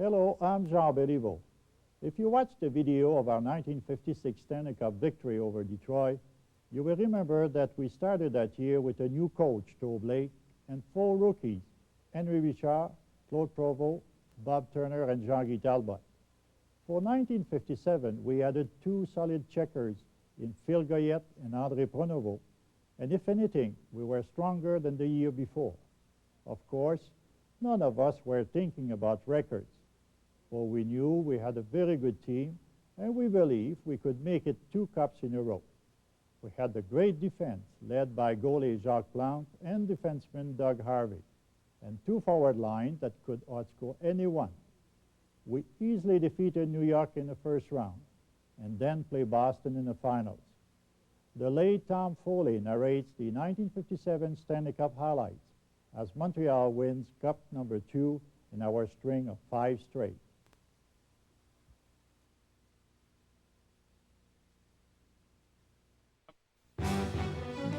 Hello, I'm Jean Béliveau. If you watched the video of our 1956 Stanley Cup victory over Detroit, you will remember that we started that year with a new coach, Joe Blake, and 4 rookies, Henry Richard, Claude Provost, Bob Turner, and Jean-Guy Talbot. For 1957, we added 2 solid checkers in Phil Goyette and André Pronovo, and if anything, we were stronger than the year before. Of course, none of us were thinking about records, for we knew we had a very good team, and we believed we could make it 2 cups in a row. We had a great defense, led by goalie Jacques Plante and defenseman Doug Harvey, and 2 forward lines that could outscore anyone. We easily defeated New York in the first round, and then play Boston in the finals. The late Tom Foley narrates the 1957 Stanley Cup highlights as Montreal wins Cup number 2 in our string of 5 straight.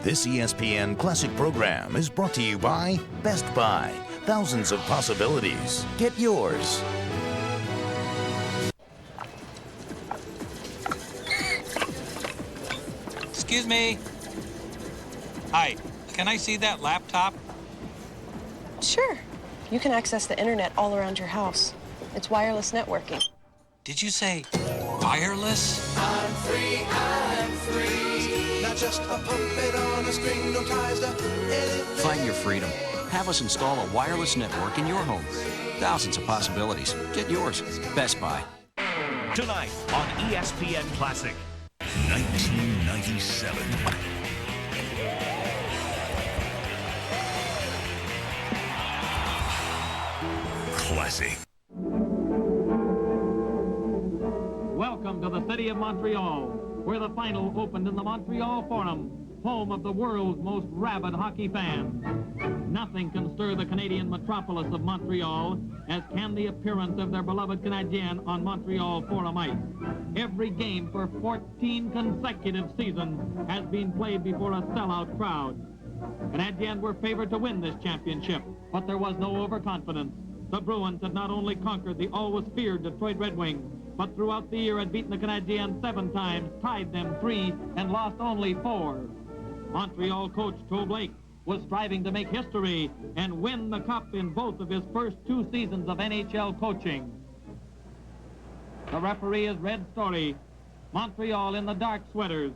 This ESPN Classic program is brought to you by Best Buy. Thousands of possibilities. Get yours. Excuse me. Hi, can I see that laptop? Sure. You can access the internet all around your house. It's wireless networking. Did you say wireless? I'm free, I'm free. Not just a puppet on a string, no ties to anything. Find your freedom. Have us install a wireless network in your home. Thousands of possibilities. Get yours. Best Buy. Tonight on ESPN Classic. 1997. Classic. Welcome to the city of Montreal, where the final opened in the Montreal Forum, home of the world's most rabid hockey fans. Nothing can stir the Canadian metropolis of Montreal as can the appearance of their beloved Canadiens on Montreal Forum ice. Every game for 14 consecutive seasons has been played before a sellout crowd. Canadiens were favored to win this championship, but there was no overconfidence. The Bruins had not only conquered the always feared Detroit Red Wings, but throughout the year had beaten the Canadiens 7 times, tied them 3, and lost only 4. Montreal coach Joe Blake was striving to make history and win the cup in both of his first 2 seasons of NHL coaching. The referee is Red Story, Montreal in the dark sweaters.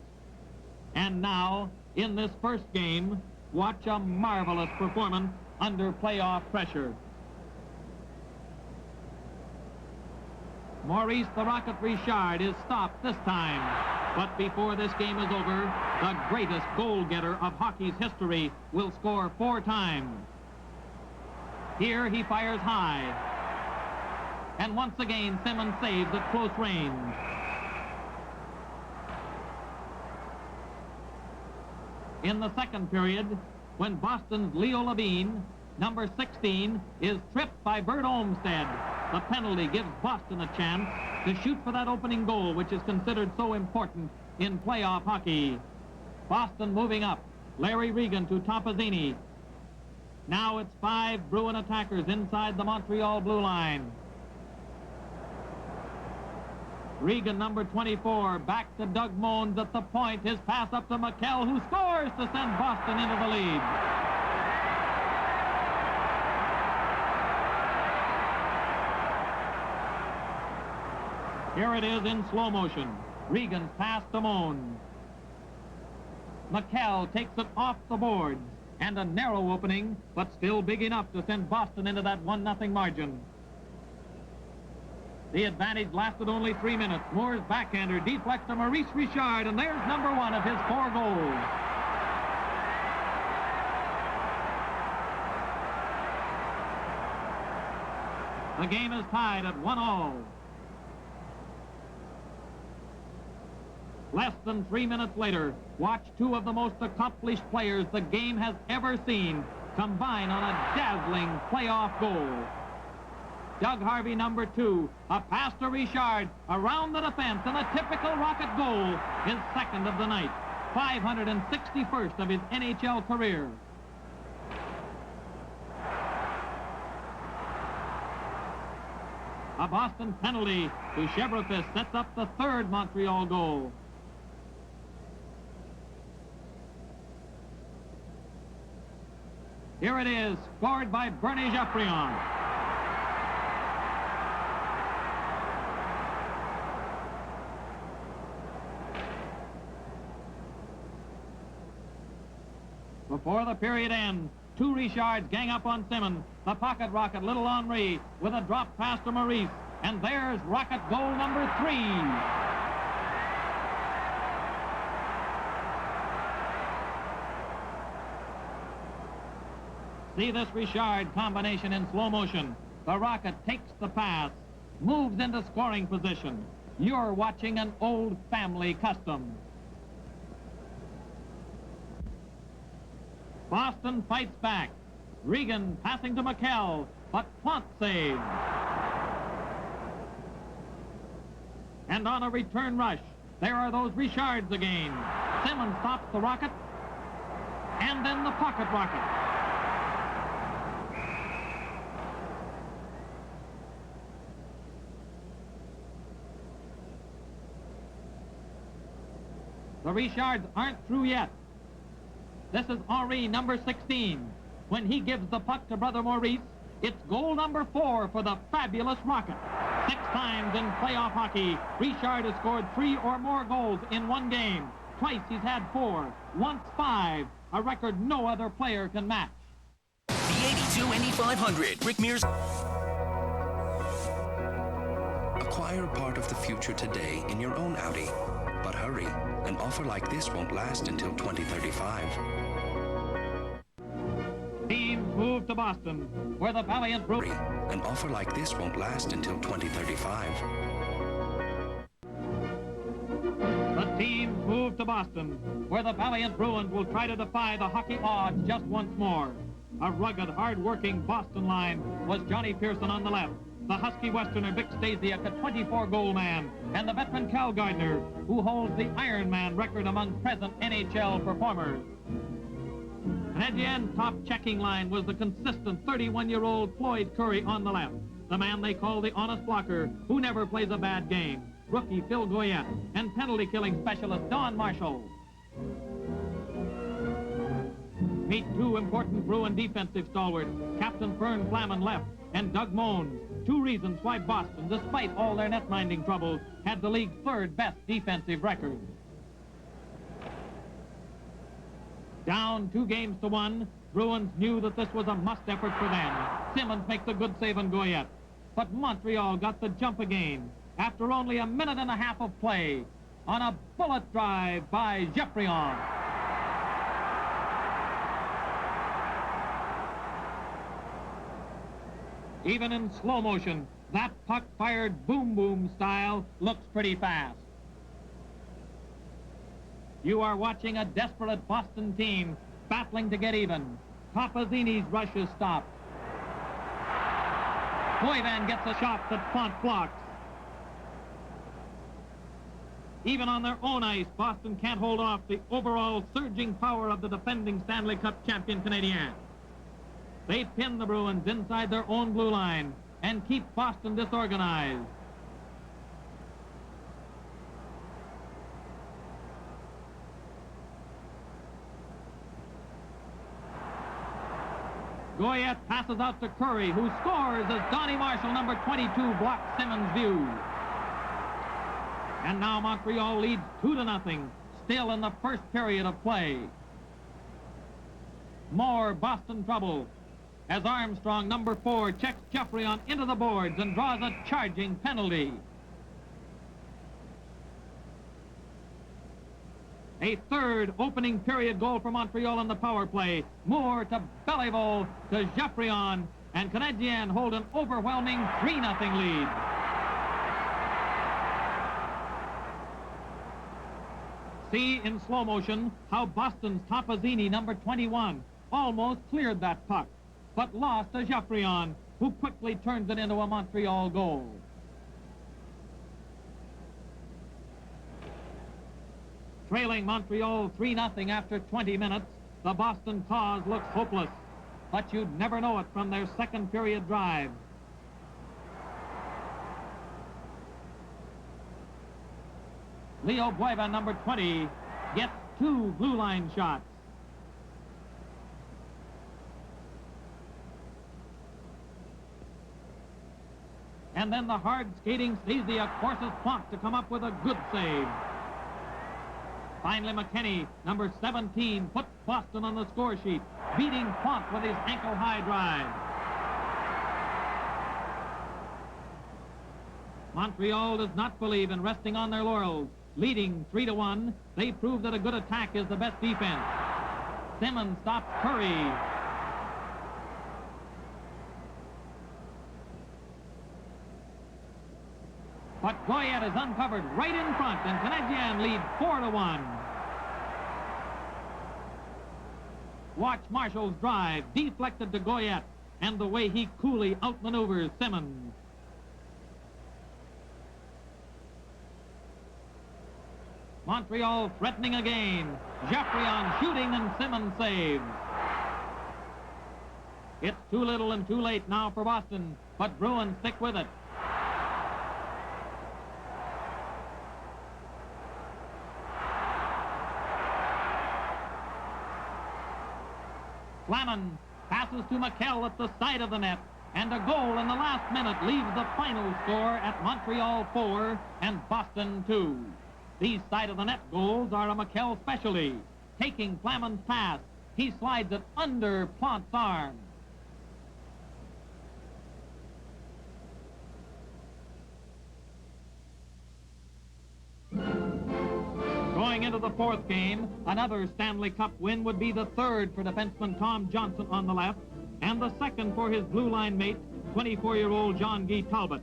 And now, in this first game, watch a marvelous performance under playoff pressure. Maurice the Rocket Richard is stopped this time. But before this game is over, the greatest goal-getter of hockey's history will score 4 times. Here he fires high. And once again, Simmons saves at close range. In the second period, when Boston's Leo Levine, number 16, is tripped by Bert Olmsted, the penalty gives Boston a chance to shoot for that opening goal, which is considered so important in playoff hockey. Boston moving up. Larry Regan to Topazzini. Now it's 5 Bruin attackers inside the Montreal blue line. Regan, number 24, back to Doug Moens at the point. His pass up to McKell, who scores to send Boston into the lead. Here it is in slow motion. Regan's pass to Moens. McKell takes it off the boards, and a narrow opening, but still big enough to send Boston into that 1-0 margin. The advantage lasted only 3 minutes. Moore's backhander deflects to Maurice Richard, and there's number 1 of his 4 goals. The game is tied at 1-1. Less than 3 minutes later, watch 2 of the most accomplished players the game has ever seen combine on a dazzling playoff goal. Doug Harvey, number 2, a pass to Richard around the defense, and a typical Rocket goal, his second of the night, 561st of his NHL career. A Boston penalty to Chevrefis sets up the third Montreal goal. Here it is, scored by Bernie Geoffrion. Before the period ends, two Richards gang up on Simmons. The pocket rocket, little Henri, with a drop pass to Maurice. And there's rocket goal number 3. See this Richard combination in slow motion. The rocket takes the pass, moves into scoring position. You're watching an old family custom. Boston fights back. Regan passing to McKell, but Plante saves. And on a return rush, there are those Richards again. Simmons stops the rocket, and then the pocket rocket. The Richards aren't through yet. This is Henri, number 16. When he gives the puck to brother Maurice, it's goal number 4 for the fabulous Rocket. 6 times in playoff hockey, Richard has scored 3 or more goals in one game. Twice he's had 4, once 5, a record no other player can match. The 82 Indy 500, Rick Mears. Acquire part of the future today in your own Audi. But hurry, an offer like this won't last until 2035. Teams move to Boston, where the valiant Bruins... An offer like this won't last until 2035. The teams move to Boston, where the valiant Bruins will try to defy the hockey odds just once more. A rugged, hard-working Boston line was Johnny Pearson on the left, the Husky Westerner Vic Stasiak, a 24-goal man, and the veteran Cal Gardner, who holds the Ironman record among present NHL performers. Canadiens' top checking line was the consistent 31-year-old Floyd Curry on the left, the man they call the honest blocker, who never plays a bad game, rookie Phil Goyette, and penalty-killing specialist Don Marshall. Meet 2 important Bruin defensive stalwarts, Captain Fern Flaman left, and Doug Moans. 2 reasons why Boston, despite all their net-minding troubles, had the league's 3rd best defensive record. Down 2-1, Bruins knew that this was a must effort for them. Simmons makes a good save on Goyette. But Montreal got the jump again after only a minute and a half of play on a bullet drive by Geoffrion. Even in slow motion, that puck fired boom-boom style looks pretty fast. You are watching a desperate Boston team battling to get even. Papazzini's rush is stopped. Boyvan gets a shot that Plante blocks. Even on their own ice, Boston can't hold off the overall surging power of the defending Stanley Cup champion Canadiens. They pin the Bruins inside their own blue line and keep Boston disorganized. Goyette passes out to Curry, who scores as Donnie Marshall, number 22, blocks Simmons' view. And now Montreal leads 2-0, still in the first period of play. More Boston trouble as Armstrong, number 4, checks Geoffrion into the boards and draws a charging penalty. A 3rd opening period goal for Montreal in the power play. Moore to Beliveau to Geoffrion, and Canadiens hold an overwhelming 3-0 lead. See in slow motion how Boston's Papazzini, number 21, almost cleared that puck, but lost to Geoffrion, who quickly turns it into a Montreal goal. Trailing Montreal 3-0 after 20 minutes, the Boston cause looks hopeless, but you'd never know it from their second period drive. Leo Bueva, number 20, gets 2 blue line shots. And then the hard-skating Stasiak forces Plonk to come up with a good save. Finally, McKinney, number 17, puts Boston on the score sheet, beating Plonk with his ankle-high drive. Montreal does not believe in resting on their laurels. Leading 3-1, they prove that a good attack is the best defense. Simmons stops Curry. But Goyette is uncovered right in front, and Canadiens lead 4-1. Watch Marshall's drive, deflected to Goyette, and the way he coolly outmaneuvers Simmons. Montreal threatening again. Geoffrion shooting, and Simmons saves. It's too little and too late now for Boston, but Bruins stick with it. Flaman passes to McKell at the side of the net, and a goal in the last minute leaves the final score at Montreal 4 and Boston 2. These side-of-the-net goals are a McKell specialty. Taking Flaman's pass, he slides it under Plant's arm. Going into the fourth game, another Stanley Cup win would be the third for defenseman Tom Johnson on the left, and the second for his blue line mate, 24-year-old John Guy Talbot.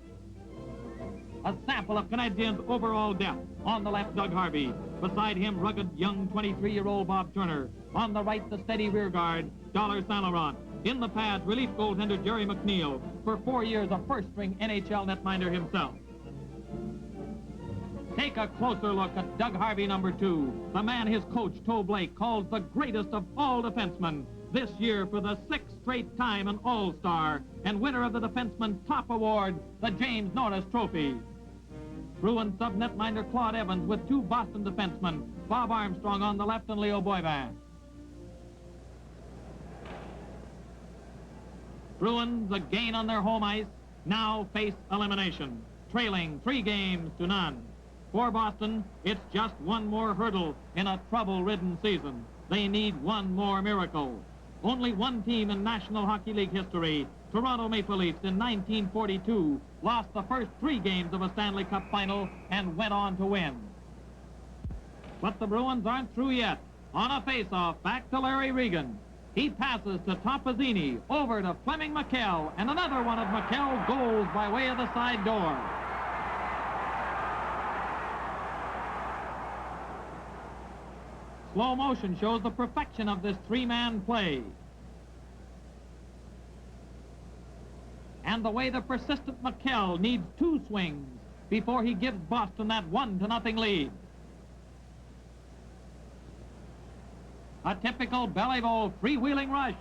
A sample of Canadiens' overall depth. On the left, Doug Harvey. Beside him, rugged young 23-year-old Bob Turner. On the right, the steady rear guard, Dollar Saint Laurent. In the pads, relief goaltender Jerry McNeil. For 4 years, a first-string NHL netminder himself. Take a closer look at Doug Harvey, number 2, the man his coach, Toe Blake, calls the greatest of all defensemen. This year, for the 6th straight time, an All-Star and winner of the Defenseman Top Award, the James Norris Trophy. Bruin sub-netminder Claude Evans with 2 Boston defensemen, Bob Armstrong on the left and Leo Bueva. Bruins again on their home ice, now face elimination, trailing 3-0. For Boston, it's just one more hurdle in a trouble-ridden season. They need one more miracle. Only one team in National Hockey League history, Toronto Maple Leafs in 1942, lost the first 3 games of a Stanley Cup final and went on to win. But the Bruins aren't through yet. On a face-off, back to Larry Regan. He passes to Topazzini, over to Fleming McKell, and another one of McKell's goals by way of the side door. Slow motion shows the perfection of this 3-man play. And the way the persistent McKell needs 2 swings before he gives Boston that 1-0 lead. A typical Beliveau freewheeling rush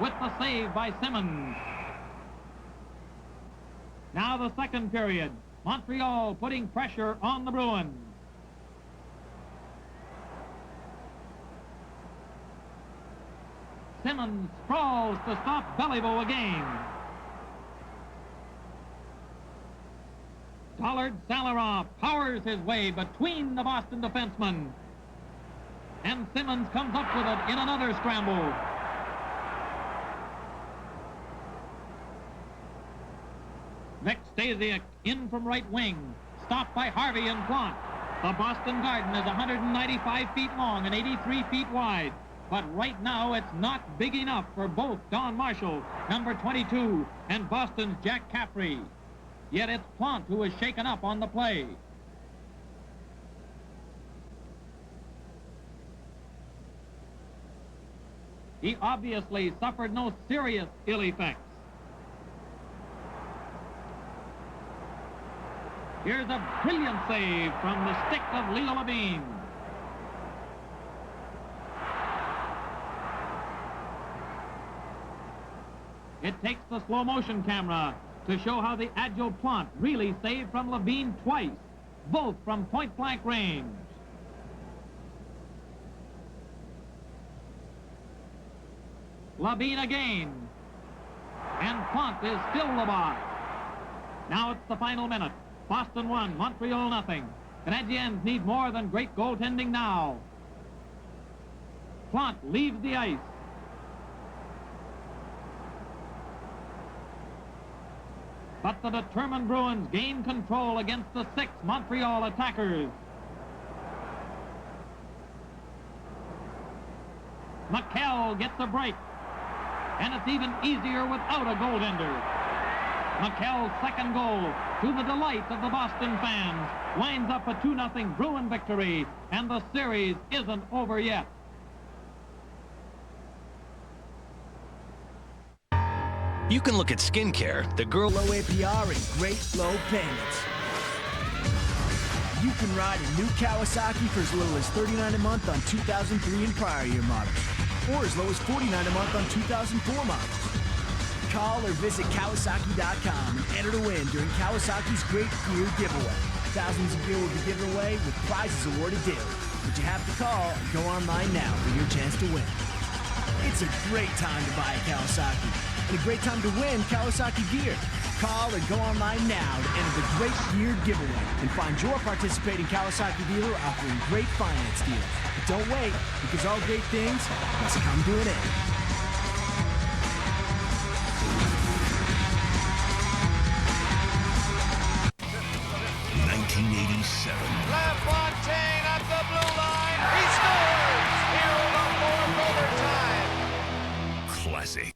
with the save by Simmons. Now the second period. Montreal putting pressure on the Bruins. Simmons sprawls to stop Beliveau again. Dollard Saint Laurent powers his way between the Boston defensemen. And Simmons comes up with it in another scramble. Vic Stasiak in from right wing, stopped by Harvey and Plonk. The Boston Garden is 195 feet long and 83 feet wide. But right now, it's not big enough for both Don Marshall, number 22, and Boston's Jack Caffrey. Yet it's Plonk who is shaken up on the play. He obviously suffered no serious ill effects. Here's a brilliant save from the stick of Leo Levine. It takes the slow motion camera to show how the agile Plonk really saved from Levine twice. both from point-blank range. Labine again. And Plante is still the boss. Now it's the final minute. Boston 1, Montreal nothing. Canadiens need more than great goaltending now. Plante leaves the ice. But the determined Bruins gain control against the 6 Montreal attackers. McKell gets a break. And it's even easier without a goaltender. McKell's second goal, to the delight of the Boston fans, winds up a 2-0 Bruin victory, and the series isn't over yet. You can look at skincare, the girl low APR and great low payments. You can ride a new Kawasaki for as little as $39 a month on 2003 and prior year models, or as low as $49 a month on 2004 models. Call or visit Kawasaki.com and enter to win during Kawasaki's Great Gear Giveaway. Thousands of gear will be given away with prizes awarded daily. But you have to call and go online now for your chance to win. It's a great time to buy a Kawasaki and a great time to win Kawasaki gear. Call or go online now to enter the Great Gear Giveaway and find your participating Kawasaki dealer offering great finance deals. But don't wait, because all great things must come to an end. LaFontaine at the blue line. He scores! Here the fourth overtime. Classic.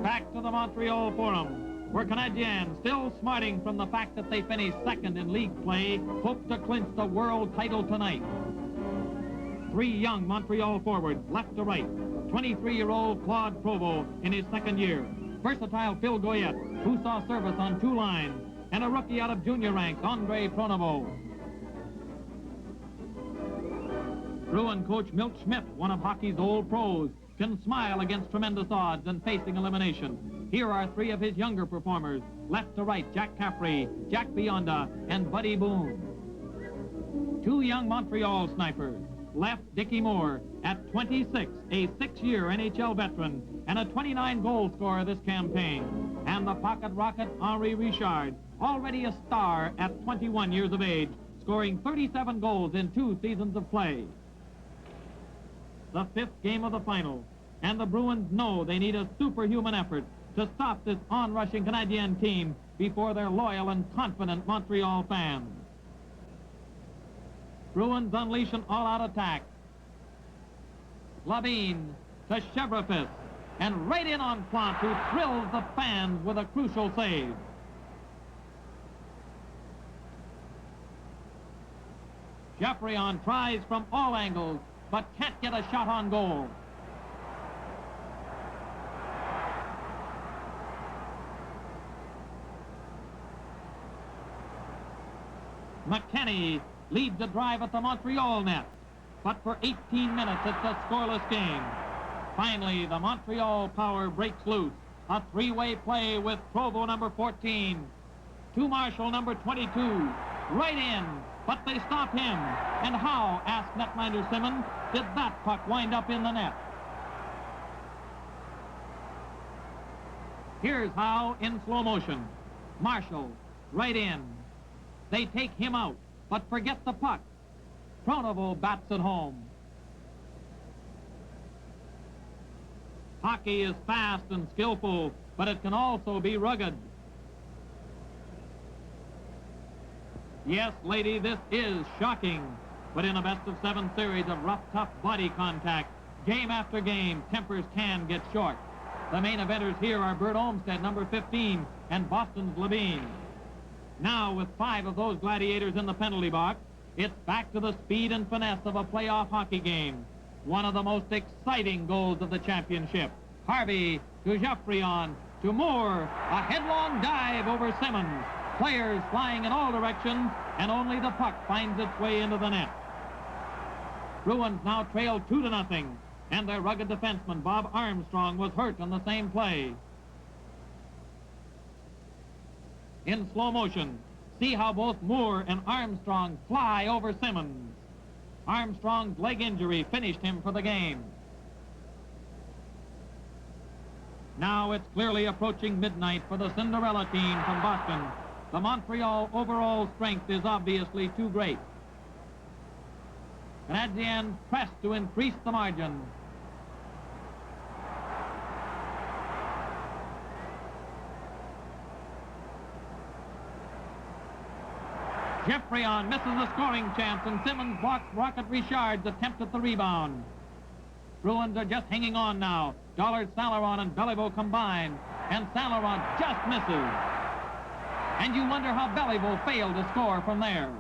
Back to the Montreal Forum, where Canadiens, still smarting from the fact that they finished second in league play, hope to clinch the world title tonight. 3 young Montreal forwards, left to right. 23-year-old Claude Provost in his second year. Versatile Phil Goyette, who saw service on 2 lines. And a rookie out of junior ranks, Andre Pronovo. Bruin coach Milt Schmidt, one of hockey's old pros, can smile against tremendous odds and facing elimination. Here are 3 of his younger performers. Left to right, Jack Caffrey, Jack Bionda, and Buddy Boone. 2 young Montreal snipers. Left, Dickie Moore, at 26, a 6-year NHL veteran, and a 29-goal scorer this campaign. And the pocket rocket, Henri Richard, already a star at 21 years of age, scoring 37 goals in 2 seasons of play. The 5th game of the final, and the Bruins know they need a superhuman effort to stop this on-rushing Canadien team before their loyal and confident Montreal fans. Bruins unleash an all-out attack. Labine to Chevrefis, and right in on Plante, who thrills the fans with a crucial save. Geoffrion tries from all angles, but can't get a shot on goal. McKenney leads the drive at the Montreal net, but for 18 minutes it's a scoreless game. Finally, the Montreal power breaks loose. A 3-way play with Provo number 14, to Marshall number 22, right in. But they stop him. And how, asked netminder Simmons, did that puck wind up in the net? Here's how in slow motion. Marshall, right in. They take him out, but forget the puck. Pronovo bats it home. Hockey is fast and skillful, but it can also be rugged. Yes, lady, this is shocking. But in a best-of-7 series of rough, tough body contact, game after game, tempers can get short. The main eventers here are Bert Olmsted, number 15, and Boston's Labine. Now, with 5 of those gladiators in the penalty box, it's back to the speed and finesse of a playoff hockey game. One of the most exciting goals of the championship. Harvey to Geoffrion to Moore. A headlong dive over Simmons. Players flying in all directions, and only the puck finds its way into the net. Bruins now trail 2-0, and their rugged defenseman, Bob Armstrong, was hurt on the same play. In slow motion, See how both Moore and Armstrong fly over Simmons. Armstrong's leg injury finished him for the game. Now it's clearly approaching midnight for the Cinderella team from Boston. The Montreal overall strength is obviously too great. Canadiens press to increase the margin. Geoffrion misses a scoring chance, and Simmons blocks Rocket Richard's attempt at the rebound. Bruins are just hanging on now. Dollard, Saint-Laurent, and Beliveau combine, and Saint-Laurent just misses. And you wonder how Beliveau failed to score from there.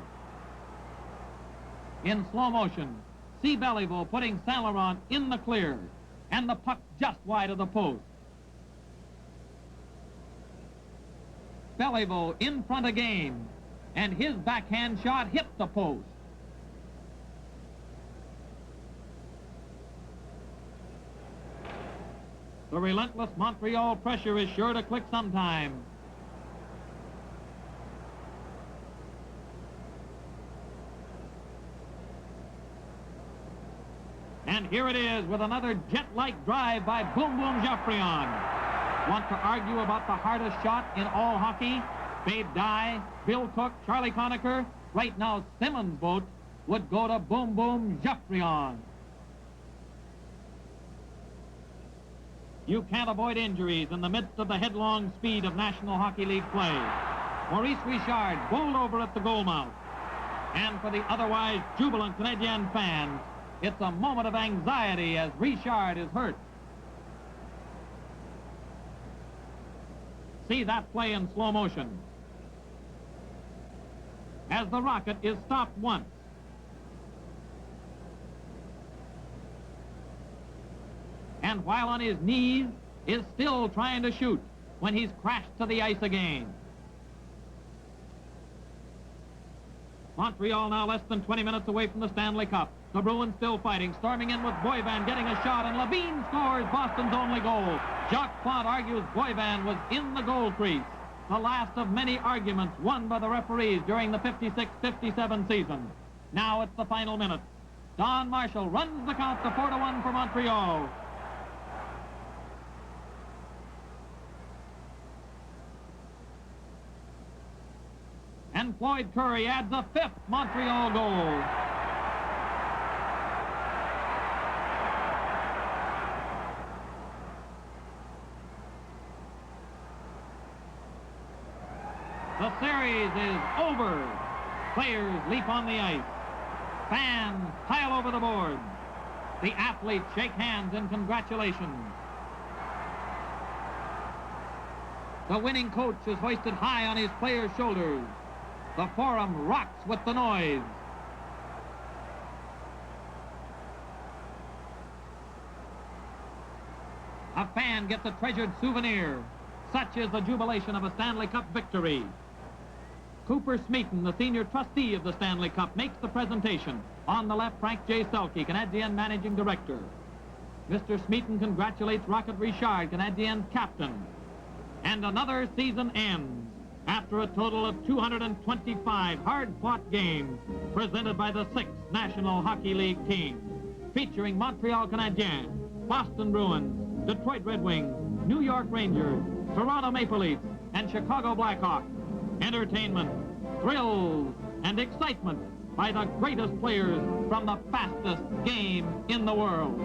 In slow motion, see Beliveau putting Saint-Laurent in the clear, and the puck just wide of the post. Beliveau in front again, and his backhand shot hit the post. The relentless Montreal pressure is sure to click sometime. And here it is with another jet-like drive by Boom Boom Geoffrion. Want to argue about the hardest shot in all hockey? Babe Dye, Bill Cook, Charlie Conacher. Right now, Simmons' vote would go to Boom Boom Geoffrion. You can't avoid injuries in the midst of the headlong speed of National Hockey League play. Maurice Richard bowled over at the goal mouth. And for the otherwise jubilant Canadian fans, it's a moment of anxiety as Richard is hurt. See that play in slow motion. As the rocket is stopped once. And while on his knees, is still trying to shoot when he's crashed to the ice again. Montreal now less than 20 minutes away from the Stanley Cup. The Bruins still fighting, storming in with Boyvan getting a shot, and Levine scores Boston's only goal. Jacques Plante argues Boyvan was in the goal crease. The last of many arguments won by the referees during the 56-57 season. Now it's the final minute. Don Marshall runs the count to 4-1 for Montreal. And Floyd Curry adds a fifth Montreal goal. The series is over. Players leap on the ice. Fans pile over the boards. The athletes shake hands in congratulations. The winning coach is hoisted high on his players' shoulders. The forum rocks with the noise. A fan gets a treasured souvenir. Such is the jubilation of a Stanley Cup victory. Cooper Smeaton, the senior trustee of the Stanley Cup, makes the presentation. On the left, Frank J. Selke, Canadian managing director. Mr. Smeaton congratulates Rocket Richard, Canadian captain. And another season ends after a total of 225 hard-fought games presented by the 6th National Hockey League team, featuring Montreal Canadiens, Boston Bruins, Detroit Red Wings, New York Rangers, Toronto Maple Leafs, and Chicago Blackhawks. Entertainment, thrills, and excitement by the greatest players from the fastest game in the world.